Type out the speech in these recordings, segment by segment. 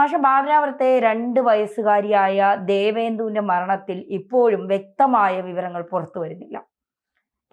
പക്ഷെ ബാലരാമപുരത്തെ 2 വയസ്സുകാരിയായ ദേവേന്ദുവിന്റെ മരണത്തിൽ ഇപ്പോഴും വ്യക്തമായ വിവരങ്ങൾ പുറത്തു വരുന്നില്ല.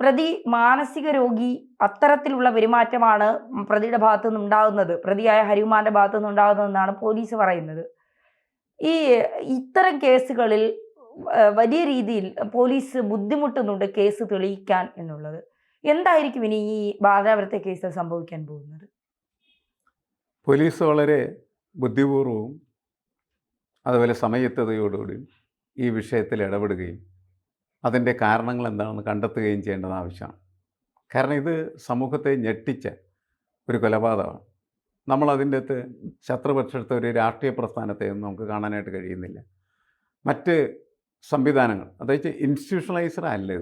പ്രതി മാനസിക രോഗി, അത്തരത്തിലുള്ള പെരുമാറ്റമാണ് പ്രതിയുടെ ഭാഗത്തു നിന്നുണ്ടാകുന്നത്, പ്രതിയായ ഹരികുമാറിന്റെ ഭാഗത്തു നിന്നുണ്ടാകുന്നതെന്നാണ് പോലീസ് പറയുന്നത്. ഈ ഇത്തരം കേസുകളിൽ വലിയ രീതിയിൽ പോലീസ് ബുദ്ധിമുട്ടുന്നുണ്ട് കേസ് തെളിയിക്കാൻ എന്നുള്ളത്. എന്തായിരിക്കും ഇനി ഈ ബാലരാമപുരത്തെ കേസിൽ സംഭവിക്കാൻ പോകുന്നത്? പോലീസ് വളരെ ബുദ്ധിപൂർവവും അതുപോലെ സമയത്തതയോടുകൂടിയും ഈ വിഷയത്തിൽ ഇടപെടുകയും അതിൻ്റെ കാരണങ്ങൾ എന്താണെന്ന് കണ്ടെത്തുകയും ചെയ്യേണ്ടത് ആവശ്യമാണ്. കാരണം ഇത് സമൂഹത്തെ ഞെട്ടിച്ച ഒരു കൊലപാതകമാണ്. നമ്മളതിൻ്റെ അകത്ത് ശത്രുപക്ഷത്തെ ഒരു രാഷ്ട്രീയ പ്രസ്ഥാനത്തെയൊന്നും നമുക്ക് കാണാനായിട്ട് കഴിയുന്നില്ല. മറ്റ് സംവിധാനങ്ങൾ, അതായത് ഇൻസ്റ്റിറ്റ്യൂഷണലൈസ്ഡ് അല്ല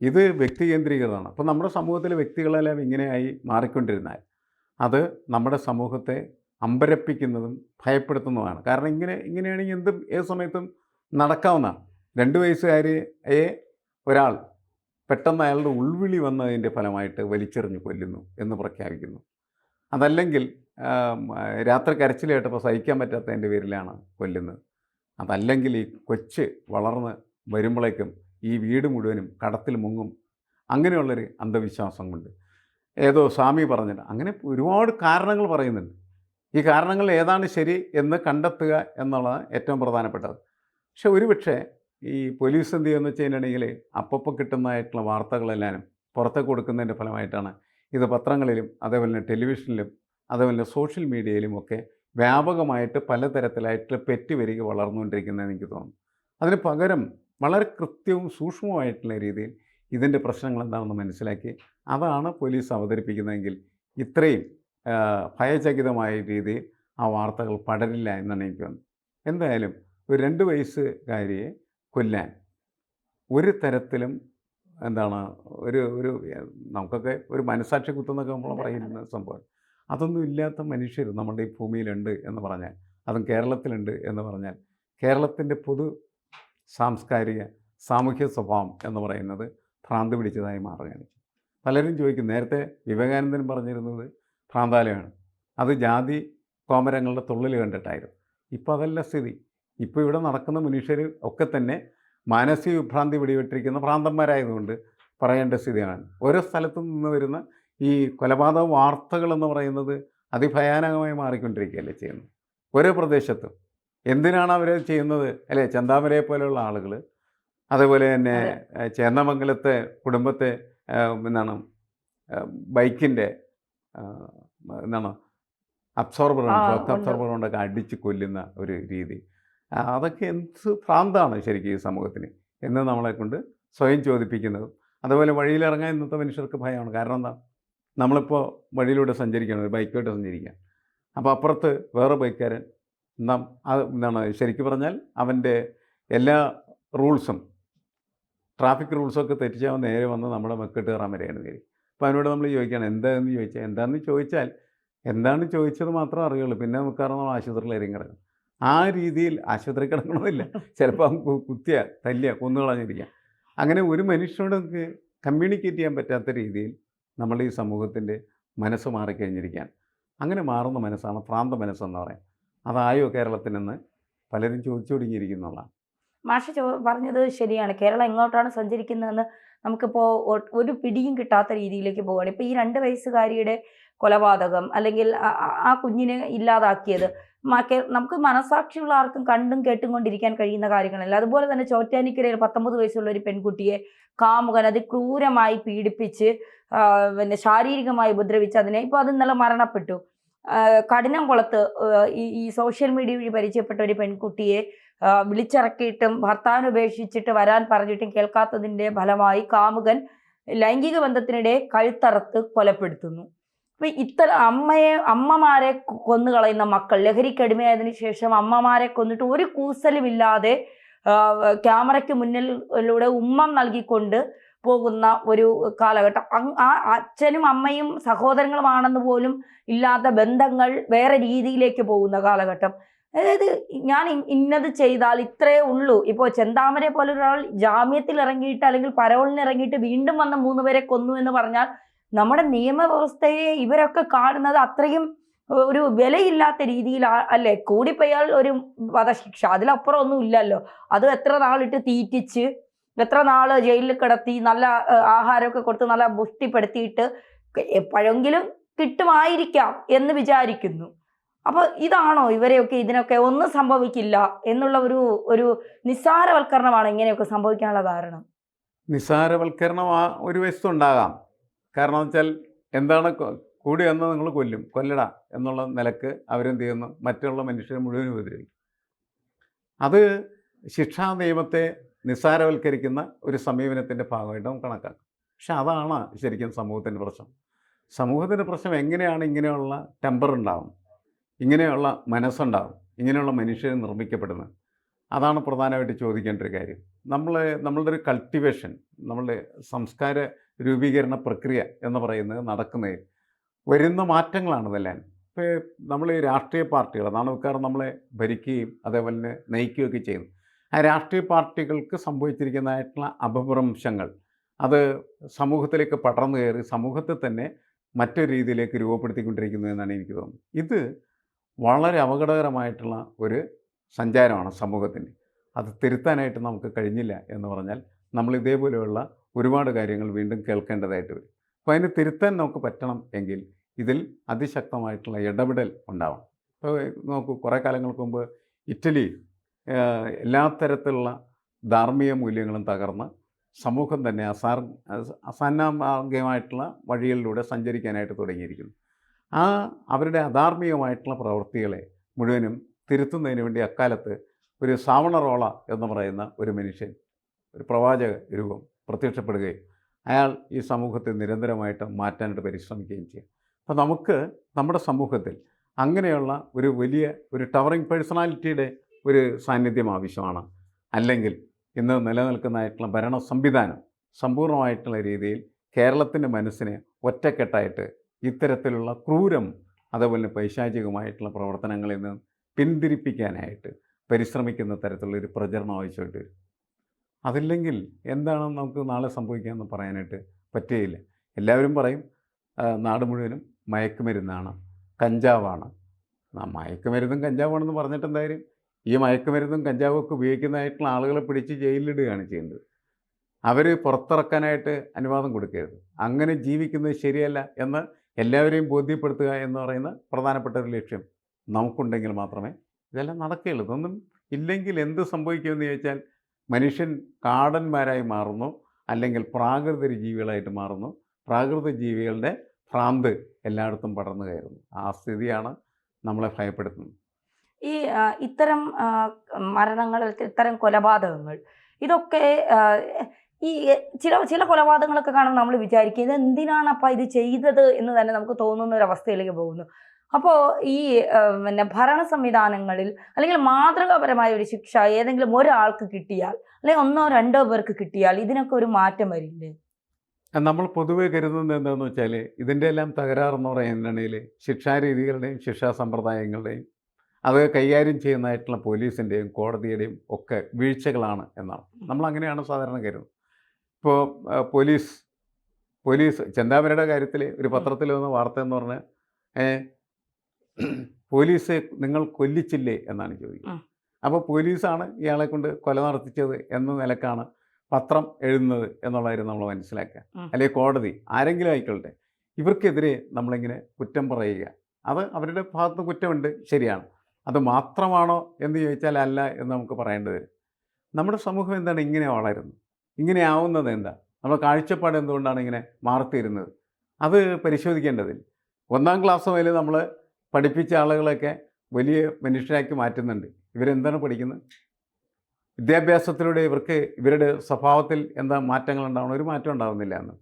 ഇത് വ്യക്തി കേന്ദ്രീകൃതമാണ്. അപ്പോൾ നമ്മുടെ സമൂഹത്തിലെ വ്യക്തികളെല്ലാം ഇങ്ങനെയായി മാറിക്കൊണ്ടിരുന്നാൽ അത് നമ്മുടെ സമൂഹത്തെ അമ്പരപ്പിക്കുന്നതും ഭയപ്പെടുത്തുന്നതുമാണ്. കാരണം ഇങ്ങനെയാണെങ്കിൽ എന്തും ഏത് സമയത്തും നടക്കാവുന്നതാണ്. 2 വയസ്സുകാരിയെ ഒരാൾ പെട്ടെന്ന് അയാളുടെ ഉൾവിളി വന്നതിൻ്റെ ഫലമായിട്ട് വലിച്ചെറിഞ്ഞ് കൊല്ലുന്നു എന്ന് പ്രഖ്യാപിക്കുന്നു. അതല്ലെങ്കിൽ രാത്രി കരച്ചിൽ കേട്ടപ്പോൾ സഹിക്കാൻ പറ്റാത്തതിൻ്റെ പേരിലാണ് കൊല്ലുന്നത്. അതല്ലെങ്കിൽ ഈ കൊച്ച് വളർന്ന് വരുമ്പോഴേക്കും ഈ വീട് മുഴുവനും കടത്തിൽ മുങ്ങും, അങ്ങനെയുള്ളൊരു അന്ധവിശ്വാസം കൊണ്ട് ഏതോ സ്വാമി പറഞ്ഞിട്ട് അങ്ങനെ ഒരുപാട് കാരണങ്ങൾ പറയുന്നുണ്ട്. ഈ കാരണങ്ങൾ ഏതാണ് ശരി എന്ന് കണ്ടെത്തുക എന്നുള്ളതാണ് ഏറ്റവും പ്രധാനപ്പെട്ടത്. പക്ഷെ ഒരുപക്ഷെ ഈ പോലീസ് എന്ത് ചെയ്യുമെന്ന് വെച്ച് കഴിഞ്ഞിട്ടുണ്ടെങ്കിൽ അപ്പോൾ കിട്ടുന്നതായിട്ടുള്ള വാർത്തകളെല്ലാം പുറത്തേക്ക് കൊടുക്കുന്നതിൻ്റെ ഫലമായിട്ടാണ് ഇത് പത്രങ്ങളിലും അതേപോലെ തന്നെ ടെലിവിഷനിലും അതേപോലെ സോഷ്യൽ മീഡിയയിലും ഒക്കെ വ്യാപകമായിട്ട് പലതരത്തിലായിട്ടുള്ള പെറ്റുവരിക വളർന്നുകൊണ്ടിരിക്കുന്നതെന്ന് എനിക്ക് തോന്നുന്നു. അതിന് പകരം വളരെ കൃത്യവും സൂക്ഷ്മമായിട്ടുള്ള രീതിയിൽ ഇതിൻ്റെ പ്രശ്നങ്ങൾ എന്താണെന്ന് മനസ്സിലാക്കി അതാണ് പോലീസ് അവതരിപ്പിക്കുന്നതെങ്കിൽ ഇത്രയും ഭയചകിതമായ രീതിയിൽ ആ വാർത്തകൾ പടരില്ല എന്നാണ് എനിക്ക് തോന്നുന്നത്. എന്തായാലും ഒരു 2 വയസ്സുകാരിയെ കൊല്ലാൻ ഒരു തരത്തിലും ഒരു നമുക്കൊക്കെ ഒരു മനസാക്ഷി കുത്തുന്നൊക്കെ നമ്മൾ പറയുന്ന സംഭവം, അതൊന്നും ഇല്ലാത്ത മനുഷ്യർ നമ്മുടെ ഈ ഭൂമിയിലുണ്ട് എന്ന് പറഞ്ഞാൽ, അതും കേരളത്തിലുണ്ട് എന്ന് പറഞ്ഞാൽ, കേരളത്തിൻ്റെ പൊതു സാംസ്കാരിക സാമൂഹ്യ സ്വഭാവം എന്ന് പറയുന്നത് ഭ്രാന്ത് പിടിച്ചതായി മാറുകയാണ്. പലരും ചോദിക്കും, നേരത്തെ വിവേകാനന്ദൻ പറഞ്ഞിരുന്നത് ഭ്രാന്താലയമാണ്, അത് ജാതി കോമരങ്ങളുടെ തുള്ളിൽ കണ്ടിട്ടായിരുന്നു. ഇപ്പോൾ അതല്ല സ്ഥിതി. ഇപ്പോൾ ഇവിടെ നടക്കുന്ന മനുഷ്യർ ഒക്കെ തന്നെ മാനസിക വിഭ്രാന്തി പിടിപെട്ടിരിക്കുന്ന ഭ്രാന്തന്മാരായതുകൊണ്ട് പറയേണ്ട സ്ഥിതിയാണ്. ഓരോ സ്ഥലത്തു നിന്ന് വരുന്ന ഈ കൊലപാതക വാർത്തകളെന്ന് പറയുന്നത് അതിഭയാനകമായി മാറിക്കൊണ്ടിരിക്കുകയല്ലേ ചെയ്യുന്നത്. ഓരോ പ്രദേശത്തും എന്തിനാണ് അവർ ചെയ്യുന്നത് അല്ലേ? ചെന്താമരയെ പോലെയുള്ള ആളുകൾ, അതുപോലെ തന്നെ ചേന്നമംഗലത്തെ കുടുംബത്തെ ബൈക്കിൻ്റെ ഷോക്ക് അബ്സോർബർ കൊണ്ടൊക്കെ അടിച്ച് കൊല്ലുന്ന ഒരു രീതി, അതൊക്കെ എന്ത് ഭ്രാന്താണ് ശരിക്കും ഈ സമൂഹത്തിന് എന്ന് നമ്മളെ കൊണ്ട് സ്വയം ചോദിപ്പിക്കുന്നതും. അതുപോലെ വഴിയിലിറങ്ങാൻ ഇന്നത്തെ മനുഷ്യർക്ക് ഭയമാണ്. കാരണം എന്താ, നമ്മളിപ്പോൾ വഴിയിലൂടെ സഞ്ചരിക്കുകയാണ്, ഒരു ബൈക്കായിട്ട് സഞ്ചരിക്കുക. അപ്പോൾ അപ്പുറത്ത് വേറെ ബൈക്കുകാരൻ ശരിക്കും പറഞ്ഞാൽ അവൻ്റെ എല്ലാ റൂൾസും ട്രാഫിക് റൂൾസൊക്കെ തെറ്റിച്ച് അവൻ നേരെ വന്ന് നമ്മുടെ മെക്കിട്ട് കയറാൻ വരെയാണ് നേരി. അപ്പോൾ അവനോട് നമ്മൾ ചോദിക്കുകയാണ് എന്താണെന്ന് ചോദിച്ചാൽ എന്താണ് ചോദിച്ചത് മാത്രമേ അറിയുള്ളൂ. പിന്നെ മിക്കവാറും നമ്മൾ ആശുപത്രിയിലായിരിക്കും കിടക്കും. ആ രീതിയിൽ ആശുപത്രി കിടക്കണമെന്നില്ല, ചിലപ്പോൾ അവൻ തല്ലിയ കൊന്നുകളഞ്ഞിരിക്കാം. അങ്ങനെ ഒരു മനുഷ്യനോട് നമുക്ക് കമ്മ്യൂണിക്കേറ്റ് ചെയ്യാൻ പറ്റാത്ത രീതിയിൽ നമ്മുടെ ഈ സമൂഹത്തിൻ്റെ മനസ്സ് മാറിക്കഴിഞ്ഞിരിക്കുകയാണ്. അങ്ങനെ മാറുന്ന മനസ്സാണ് ഭ്രാന്ത മനസ്സെന്ന് പറയാം. അതായോ കേരളത്തിനെന്ന് പലരും ചോദിച്ചു തുടങ്ങിയിരിക്കുന്നുള്ളതാണ്. മാഷ് പറഞ്ഞത് ശരിയാണ്. കേരളം എങ്ങോട്ടാണ് സഞ്ചരിക്കുന്നതെന്ന് നമുക്കിപ്പോൾ ഒരു പിടിയും കിട്ടാത്ത രീതിയിലേക്ക് പോവുകയാണ്. ഇപ്പോൾ ഈ 2 വയസ്സുകാരിയുടെ കൊലപാതകം, അല്ലെങ്കിൽ ആ കുഞ്ഞിനെ ഇല്ലാതാക്കിയത് നമുക്ക് മനസാക്ഷിയുള്ള ആർക്കും കണ്ടും കേട്ടും കൊണ്ടിരിക്കാൻ കഴിയുന്ന കാര്യങ്ങളല്ല. അതുപോലെ തന്നെ ചോറ്റാനിക്കരയിൽ 19 വയസ്സുള്ള ഒരു പെൺകുട്ടിയെ കാമുകൻ അതിക്രൂരമായി പീഡിപ്പിച്ച് ശാരീരികമായി ഉപദ്രവിച്ച് ഇപ്പോൾ അത് ഇന്നലെ മരണപ്പെട്ടു. കഠിനംകുളത്ത് ഈ സോഷ്യൽ മീഡിയ വഴി പരിചയപ്പെട്ട ഒരു പെൺകുട്ടിയെ വിളിച്ചിറക്കിയിട്ടും ഭർത്താവിനെ ഉപേക്ഷിച്ചിട്ട് വരാൻ പറഞ്ഞിട്ടും കേൾക്കാത്തതിൻ്റെ ഫലമായി കാമുകൻ ലൈംഗിക ബന്ധത്തിനിടെ കഴുത്തറുത്ത് കൊലപ്പെടുത്തുന്നു. അപ്പം അമ്മമാരെ കൊന്നുകളയുന്ന മക്കൾ, ലഹരിക്കടിമയായതിനു ശേഷം അമ്മമാരെ കൊന്നിട്ട് ഒരു കൂസലുമില്ലാതെ ക്യാമറയ്ക്ക് മുന്നിലൂടെ ഉമ്മം നൽകിക്കൊണ്ട് പോകുന്ന ഒരു കാലഘട്ടം. ആ അച്ഛനും അമ്മയും സഹോദരങ്ങളുമാണെന്ന് പോലും ഇല്ലാത്ത ബന്ധങ്ങൾ വേറെ രീതിയിലേക്ക് പോകുന്ന കാലഘട്ടം. അതായത് ഞാൻ ഇന്നത് ചെയ്താൽ ഇത്രയേ ഉള്ളൂ. ഇപ്പോൾ ചെന്താമരയെ പോലെ ഒരാൾ ജാമ്യത്തിൽ ഇറങ്ങിയിട്ട് അല്ലെങ്കിൽ പരോളിന് ഇറങ്ങിയിട്ട് വീണ്ടും വന്ന 3 പേരെ കൊന്നു എന്ന് പറഞ്ഞാൽ നമ്മുടെ നിയമവ്യവസ്ഥയെ ഇവരൊക്കെ കാണുന്നത് അത്രയും ഒരു വിലയില്ലാത്ത രീതിയിൽ അല്ലേ, കൂടിപ്പോയാൽ ഒരു വധശിക്ഷ, അതിലപ്പുറം ഒന്നും ഇല്ലല്ലോ. അത് എത്ര നാളിട്ട് തീറ്റിച്ച് എത്ര നാള് ജയിലിൽ കിടത്തി നല്ല ആഹാരമൊക്കെ കൊടുത്ത് നല്ല പുഷ്ടിപ്പെടുത്തിയിട്ട് എപ്പോഴെങ്കിലും കിട്ടുമായിരിക്കാം എന്ന് വിചാരിക്കുന്നു. അപ്പൊ ഇതാണോ ഇവരെയൊക്കെ ഇതിനൊക്കെ ഒന്നും സംഭവിക്കില്ല എന്നുള്ള ഒരു ഒരു നിസ്സാരവൽക്കരണമാണ് ഇങ്ങനെയൊക്കെ സംഭവിക്കാനുള്ള കാരണം? നിസ്സാരവൽക്കരണം ഒരു വശത്തുണ്ടാകാം. കാരണം വെച്ചാൽ എന്താണ് കൂടി വന്നാൽ നിങ്ങൾ കൊല്ലും, കൊല്ലടാ എന്നുള്ള നിലക്ക് അവരെന്ത് ചെയ്യുന്നു, മറ്റുള്ള മനുഷ്യരെ മുഴുവനും ഉപദ്രവിക്കും. അത് ശിക്ഷാ നിയമത്തെ നിസ്സാരവൽക്കരിക്കുന്ന ഒരു സമീപനത്തിൻ്റെ ഭാഗമായിട്ട് നമുക്ക് കണക്കാക്കാം. പക്ഷെ അതാണ് ശരിക്കും സമൂഹത്തിൻ്റെ പ്രശ്നം. സമൂഹത്തിൻ്റെ പ്രശ്നം എങ്ങനെയാണ് ഇങ്ങനെയുള്ള ടെമ്പർ ഉണ്ടാവും, ഇങ്ങനെയുള്ള മനസ്സുണ്ടാവും, ഇങ്ങനെയുള്ള മനുഷ്യർ നിർമ്മിക്കപ്പെടുന്നത്? അതാണ് പ്രധാനമായിട്ട് ചോദിക്കേണ്ട ഒരു കാര്യം. നമ്മളുടെ ഒരു കൾട്ടിവേഷൻ, നമ്മളുടെ സംസ്കാര രൂപീകരണ പ്രക്രിയ എന്ന് പറയുന്നത് നടക്കുന്നതിൽ വരുന്ന മാറ്റങ്ങളാണ് ഇതെല്ലാം. ഇപ്പോൾ നമ്മൾ ഈ രാഷ്ട്രീയ പാർട്ടികൾ നാണവക്കാർ നമ്മളെ ഭരിക്കുകയും അതേപോലെ തന്നെ നയിക്കുകയൊക്കെ ചെയ്യുന്നു. ആ രാഷ്ട്രീയ പാർട്ടികൾക്ക് സംഭവിച്ചിരിക്കുന്നതായിട്ടുള്ള അപഭ്രംശങ്ങൾ അത് സമൂഹത്തിലേക്ക് പടർന്നു കയറി സമൂഹത്തെ തന്നെ മറ്റൊരു രീതിയിലേക്ക് രൂപപ്പെടുത്തിക്കൊണ്ടിരിക്കുന്നു എന്നാണ് എനിക്ക് തോന്നുന്നത്. ഇത് വളരെ അപകടകരമായിട്ടുള്ള ഒരു സഞ്ചാരമാണ് സമൂഹത്തിൻ്റെ. അത് തിരുത്താനായിട്ട് നമുക്ക് കഴിഞ്ഞില്ല എന്ന് പറഞ്ഞാൽ നമ്മൾ ഇതേപോലെയുള്ള ഒരുപാട് കാര്യങ്ങൾ വീണ്ടും കേൾക്കേണ്ടതായിട്ട് വരും. അപ്പോൾ അതിന് തിരുത്താൻ നമുക്ക് പറ്റണം എങ്കിൽ ഇതിൽ അതിശക്തമായിട്ടുള്ള ഇടപെടൽ ഉണ്ടാവണം. ഇപ്പോൾ നോക്കൂ, കുറേ കാലങ്ങൾക്ക് മുമ്പ് ഇറ്റലി എല്ലാ തരത്തിലുള്ള ധാർമ്മിക മൂല്യങ്ങളും തകർന്ന് സമൂഹം തന്നെ അസാന്മാർഗമായിട്ടുള്ള വഴികളിലൂടെ സഞ്ചരിക്കാനായിട്ട് തുടങ്ങിയിരിക്കുന്നു. അവരുടെ അധാർമികമായിട്ടുള്ള പ്രവൃത്തികളെ മുഴുവനും തിരുത്തുന്നതിന് വേണ്ടി അക്കാലത്ത് ഒരു സാവണറോള എന്ന് പറയുന്ന ഒരു മനുഷ്യൻ, ഒരു പ്രവാചക രൂപം പ്രത്യക്ഷപ്പെടുകയും അയാൾ ഈ സമൂഹത്തെ നിരന്തരമായിട്ട് മാറ്റാനായിട്ട് പരിശ്രമിക്കുകയും ചെയ്യും. അപ്പോൾ നമുക്ക് നമ്മുടെ സമൂഹത്തിൽ അങ്ങനെയുള്ള ഒരു വലിയ ഒരു ടവറിങ് പേഴ്സണാലിറ്റിയുടെ ഒരു സാന്നിധ്യം ആവശ്യമാണ്. അല്ലെങ്കിൽ ഇന്ന് നിലനിൽക്കുന്നതായിട്ടുള്ള ഭരണ സംവിധാനം സമ്പൂർണ്ണമായിട്ടുള്ള രീതിയിൽ കേരളത്തിൻ്റെ മനസ്സിനെ ഒറ്റക്കെട്ടായിട്ട് ഇത്തരത്തിലുള്ള ക്രൂരം അതേപോലെ പൈശാചികമായിട്ടുള്ള പ്രവർത്തനങ്ങളിൽ നിന്ന് പിന്തിരിപ്പിക്കാനായിട്ട് പരിശ്രമിക്കുന്ന തരത്തിലുള്ളൊരു പ്രചരണം ആവശ്യമായിട്ട് വരും. അതില്ലെങ്കിൽ എന്താണെന്ന് നമുക്ക് നാളെ സംഭവിക്കാമെന്ന് പറയാനായിട്ട് പറ്റുകയില്ല. എല്ലാവരും പറയും നാട് മുഴുവനും മയക്കുമരുന്നാണ്, കഞ്ചാവാണ്. മയക്കുമരുന്നും കഞ്ചാവാണെന്ന് പറഞ്ഞിട്ട് എന്തായാലും ഈ മയക്കുമരുന്നും കഞ്ചാവും ഒക്കെ ഉപയോഗിക്കുന്നതായിട്ടുള്ള ആളുകളെ പിടിച്ച് ജയിലിലിടുകയാണ് ചെയ്യേണ്ടത്. അവർ പുറത്തിറക്കാനായിട്ട് അനുവാദം കൊടുക്കരുത്. അങ്ങനെ ജീവിക്കുന്നത് ശരിയല്ല എന്ന് എല്ലാവരെയും ബോധ്യപ്പെടുത്തുക എന്ന് പറയുന്ന പ്രധാനപ്പെട്ട ഒരു ലക്ഷ്യം നമുക്കുണ്ടെങ്കിൽ മാത്രമേ ഇതെല്ലാം നടക്കുകയുള്ളൂ. ഇതൊന്നും ഇല്ലെങ്കിൽ എന്ത് സംഭവിക്കുമെന്ന് ചോദിച്ചാൽ മനുഷ്യൻ കാടന്മാരായി മാറുന്നു, അല്ലെങ്കിൽ പ്രാകൃത ജീവികളായിട്ട് മാറുന്നു. പ്രാകൃത ജീവികളുടെ ഭ്രാന്ത് എല്ലായിടത്തും പടർന്നു കയറുന്നു. ആ സ്ഥിതിയാണ് നമ്മളെ ഭയപ്പെടുത്തുന്നത്. ഈ ഇത്തരം മരണങ്ങൾ, ഇത്തരം കൊലപാതകങ്ങൾ, ഇതൊക്കെ ഈ ചില കൊലപാതകങ്ങളൊക്കെ കാണുമ്പോൾ നമ്മൾ വിചാരിക്കും ഇത് എന്തിനാണ് അപ്പം ഇത് ചെയ്തത് എന്ന് തന്നെ നമുക്ക് തോന്നുന്ന ഒരു അവസ്ഥയിലേക്ക് പോകുന്നു. അപ്പോൾ ഈ പിന്നെ ഭരണ സംവിധാനങ്ങളിൽ അല്ലെങ്കിൽ മാതൃകാപരമായ ഒരു ശിക്ഷ ഏതെങ്കിലും ഒരാൾക്ക് കിട്ടിയാൽ, അല്ലെങ്കിൽ 1-2 പേർക്ക് കിട്ടിയാൽ ഇതിനൊക്കെ ഒരു മാറ്റം വരില്ലേ? നമ്മൾ പൊതുവെ കരുതുന്നത് എന്താണെന്ന് വെച്ചാൽ ഇതിൻ്റെ എല്ലാം തകരാറെന്ന് പറയുന്നതിനിടയിൽ ശിക്ഷാരീതികളുടെയും ശിക്ഷാ സമ്പ്രദായങ്ങളുടെയും അത് കൈകാര്യം ചെയ്യുന്നതായിട്ടുള്ള പോലീസിൻ്റെയും കോടതിയുടെയും ഒക്കെ വീഴ്ചകളാണ് എന്നാണ് നമ്മളങ്ങനെയാണ് സാധാരണ കരുതുന്നത്. ഇപ്പോൾ പോലീസ് ചെന്താമരയുടെ കാര്യത്തിൽ ഒരു പത്രത്തിൽ വന്ന വാർത്ത എന്ന് പറഞ്ഞാൽ പോലീസ് നിങ്ങൾ കൊല്ലിച്ചില്ലേ എന്നാണ് ചോദിക്കുന്നത്. അപ്പോൾ പോലീസാണ് ഇയാളെ കൊണ്ട് കൊല നടത്തിച്ചത് എന്ന നിലക്കാണ് പത്രം എഴുതുന്നത് എന്നുള്ള കാര്യം നമ്മൾ മനസ്സിലാക്കുക. അല്ലെങ്കിൽ കോടതി ആരെങ്കിലും ആയിക്കൊള്ളട്ടെ, ഇവർക്കെതിരെ നമ്മളിങ്ങനെ കുറ്റം പറയുക, അത് അവരുടെ ഭാഗത്ത് കുറ്റമുണ്ട്, ശരിയാണ്. അത് മാത്രമാണോ എന്ന് ചോദിച്ചാൽ അല്ല എന്ന് നമുക്ക് പറയേണ്ടി വരും. നമ്മുടെ സമൂഹം എന്താണ് ഇങ്ങനെ വളരുന്നത്, ഇങ്ങനെ ആവുന്നത് എന്താ, നമ്മുടെ കാഴ്ചപ്പാട് എന്തുകൊണ്ടാണ് ഇങ്ങനെ മാറിത്തീരുന്നത്? അത് പരിശോധിക്കേണ്ടതില്ല. 1-ാം ക്ലാസ് മുതൽ നമ്മൾ പഠിപ്പിച്ച ആളുകളൊക്കെ വലിയ മനുഷ്യരാക്കി മാറ്റുന്നുണ്ട്. ഇവരെന്താണ് പഠിക്കുന്നത്? വിദ്യാഭ്യാസത്തിലൂടെ ഇവരുടെ സ്വഭാവത്തിൽ എന്താ മാറ്റങ്ങൾ ഉണ്ടാവണം? ഒരു മാറ്റം ഉണ്ടാകുന്നില്ല എന്ന്.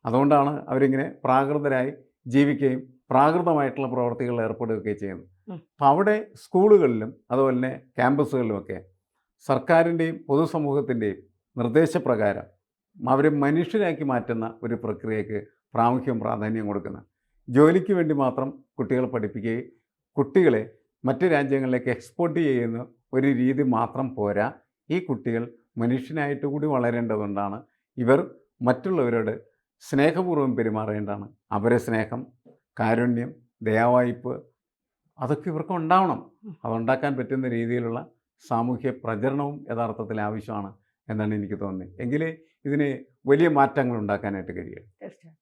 അതുകൊണ്ടാണ് അവരിങ്ങനെ പ്രാകൃതരായി ജീവിക്കുകയും പ്രാകൃതമായിട്ടുള്ള പ്രവർത്തികളിൽ ഏർപ്പെടുകയൊക്കെ ചെയ്യുന്നത്. അപ്പം അവിടെ സ്കൂളുകളിലും അതുപോലെ തന്നെ ക്യാമ്പസുകളിലുമൊക്കെ സർക്കാരിൻ്റെയും പൊതുസമൂഹത്തിൻ്റെയും നിർദ്ദേശപ്രകാരം അവരെ മനുഷ്യരാക്കി മാറ്റുന്ന ഒരു പ്രക്രിയയ്ക്ക് പ്രാധാന്യം കൊടുക്കുന്ന, ജോലിക്ക് വേണ്ടി മാത്രം കുട്ടികളെ പഠിപ്പിക്കുകയും കുട്ടികളെ മറ്റ് രാജ്യങ്ങളിലേക്ക് എക്സ്പോർട്ട് ചെയ്യുന്ന ഒരു രീതി മാത്രം പോരാ. ഈ കുട്ടികൾ മനുഷ്യനായിട്ട് കൂടി വളരേണ്ടതുകൊണ്ടാണ്. ഇവർ മറ്റുള്ളവരോട് സ്നേഹപൂർവ്വം പെരുമാറേണ്ടതാണ്. അവരെ സ്നേഹം, കാരുണ്യം, ദയാവായ്പ്, അതൊക്കെ ഇവർക്ക് ഉണ്ടാവണം. ഉം. അതുണ്ടാക്കാൻ പറ്റുന്ന രീതിയിലുള്ള സാമൂഹ്യ പ്രചരണവും യഥാർത്ഥത്തിൽ ആവശ്യമാണ് എന്നാണ് എനിക്ക് തോന്നുന്നത്. എങ്കിലേ ഇതിന് വലിയ മാറ്റങ്ങൾ ഉണ്ടാക്കാനായിട്ട് കഴിയും. തീർച്ചയായും.